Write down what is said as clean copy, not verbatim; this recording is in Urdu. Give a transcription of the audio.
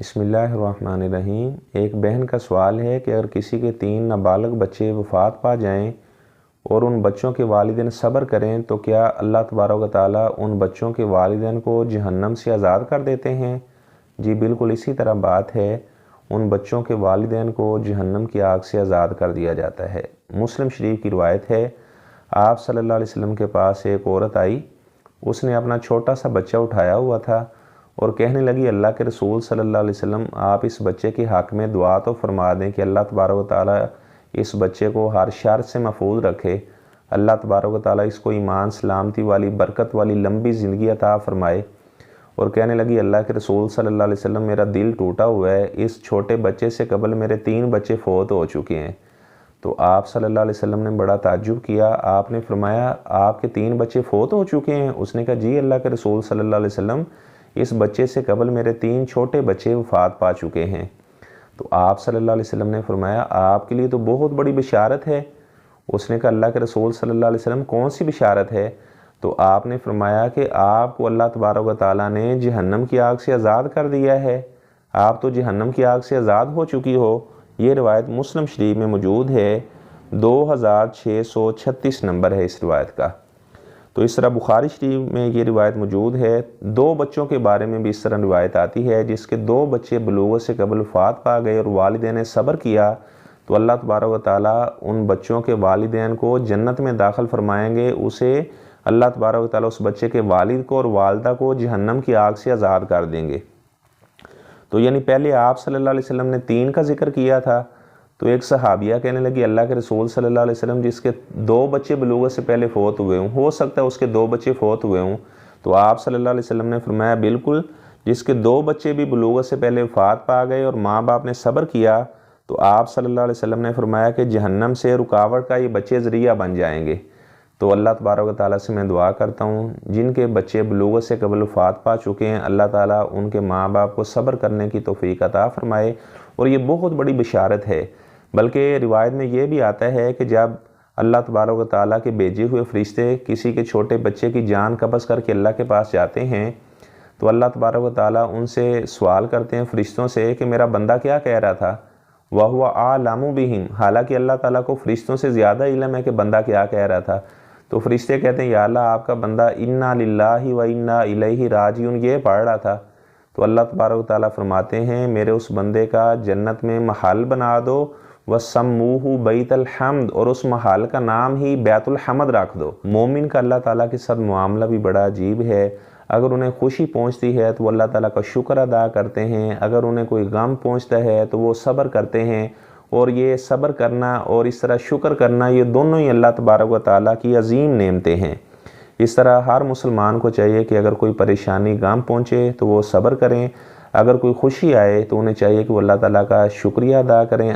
بسم اللہ الرحمن الرحیم۔ ایک بہن کا سوال ہے کہ اگر کسی کے 3 نابالغ بچے وفات پا جائیں اور ان بچوں کے والدین صبر کریں تو کیا اللہ تبارک و تعالیٰ ان بچوں کے والدین کو جہنم سے آزاد کر دیتے ہیں؟ جی بالکل اسی طرح بات ہے، ان بچوں کے والدین کو جہنم کی آگ سے آزاد کر دیا جاتا ہے۔ مسلم شریف کی روایت ہے، آپ صلی اللہ علیہ وسلم کے پاس ایک عورت آئی، اس نے اپنا چھوٹا سا بچہ اٹھایا ہوا تھا اور کہنے لگی، اللہ کے رسول صلی اللہ علیہ وسلم آپ اس بچے کے حق میں دعا تو فرما دیں کہ اللہ تبارک و تعالیٰ اس بچے کو ہر شر سے محفوظ رکھے، اللہ تبارک و تعالیٰ اس کو ایمان سلامتی والی برکت والی لمبی زندگی عطا فرمائے۔ اور کہنے لگی، اللہ کے رسول صلی اللہ علیہ وسلم میرا دل ٹوٹا ہوا ہے، اس چھوٹے بچے سے قبل میرے 3 بچے فوت ہو چکے ہیں۔ تو آپ صلی اللہ علیہ وسلم نے بڑا تعجب کیا، آپ نے فرمایا آپ کے 3 بچے فوت ہو چکے ہیں؟ اس نے کہا جی اللہ کے رسول صلی اللہ علیہ وسلم اس بچے سے قبل میرے 3 چھوٹے بچے وفات پا چکے ہیں۔ تو آپ صلی اللہ علیہ وسلم نے فرمایا آپ کے لیے تو بہت بڑی بشارت ہے۔ اس نے کہا اللہ کے رسول صلی اللہ علیہ وسلم کون سی بشارت ہے؟ تو آپ نے فرمایا کہ آپ کو اللہ تبارک و تعالیٰ نے جہنم کی آگ سے آزاد کر دیا ہے، آپ تو جہنم کی آگ سے آزاد ہو چکی ہو۔ یہ روایت مسلم شریف میں موجود ہے، 2636 نمبر ہے اس روایت کا۔ تو اس طرح بخاری شریف میں یہ روایت موجود ہے، 2 بچوں کے بارے میں بھی اس طرح روایت آتی ہے، جس کے 2 بچے بلوغت سے قبل وفات پا گئے اور والدین نے صبر کیا تو اللہ تبارک و تعالیٰ ان بچوں کے والدین کو جنت میں داخل فرمائیں گے، اسے اللہ تبارک و تعالیٰ اس بچے کے والد کو اور والدہ کو جہنم کی آگ سے آزاد کر دیں گے۔ تو یعنی پہلے آپ صلی اللہ علیہ وسلم نے 3 کا ذکر کیا تھا، تو ایک صحابیہ کہنے لگی اللہ کے رسول صلی اللہ علیہ وسلم جس کے 2 بچے بلوغت سے پہلے فوت ہوئے ہوں، ہو سکتا ہے اس کے 2 بچے فوت ہوئے ہوں۔ تو آپ صلی اللہ علیہ وسلم نے فرمایا بالکل، جس کے 2 بچے بھی بلوغت سے پہلے وفات پا گئے اور ماں باپ نے صبر کیا تو آپ صلی اللہ علیہ وسلم نے فرمایا کہ جہنم سے رکاوٹ کا یہ بچے ذریعہ بن جائیں گے۔ تو اللہ تبارک و تعالیٰ سے میں دعا کرتا ہوں جن کے بچے بلوغت سے قبل وفات پا چکے ہیں، اللہ تعالیٰ ان کے ماں باپ کو صبر کرنے کی توفیق عطا فرمائے۔ اور یہ بہت بڑی بشارت ہے، بلکہ روایت میں یہ بھی آتا ہے کہ جب اللہ تبارک و تعالیٰ کے بھیجے ہوئے فرشتے کسی کے چھوٹے بچے کی جان قبض کر کے اللہ کے پاس جاتے ہیں تو اللہ تبارک و تعالیٰ ان سے سوال کرتے ہیں فرشتوں سے کہ میرا بندہ کیا کہہ رہا تھا، وَهُوَ أَعْلَمُ بِهِمْ، حالانکہ اللہ تعالیٰ کو فرشتوں سے زیادہ علم ہے کہ بندہ کیا کہہ رہا تھا۔ تو فرشتے کہتے ہیں یا اللہ آپ کا بندہ اِنَّا لِلَّهِ وَإِنَّا إِلَيْهِ رَاجِعُونَ یہ پڑھ رہا تھا۔ تو اللہ تبارک و تعالیٰ فرماتے ہیں میرے اس بندے کا جنت میں محل بنا دو، وَسَمُّوهُ بَيْتَ الْحَمْدِ، اور اس محل کا نام ہی بیت الحمد رکھ دو۔ مومن کا اللہ تعالیٰ کے ساتھ معاملہ بھی بڑا عجیب ہے، اگر انہیں خوشی پہنچتی ہے تو وہ اللہ تعالیٰ کا شکر ادا کرتے ہیں، اگر انہیں کوئی غم پہنچتا ہے تو وہ صبر کرتے ہیں، اور یہ صبر کرنا اور اس طرح شکر کرنا یہ دونوں ہی اللہ تبارک و تعالیٰ کی عظیم نعمتیں ہیں۔ اس طرح ہر مسلمان کو چاہیے کہ اگر کوئی پریشانی غم پہنچے تو وہ صبر کریں، اگر کوئی خوشی آئے تو انہیں چاہیے کہ وہ اللہ تعالیٰ کا شکریہ ادا کریں۔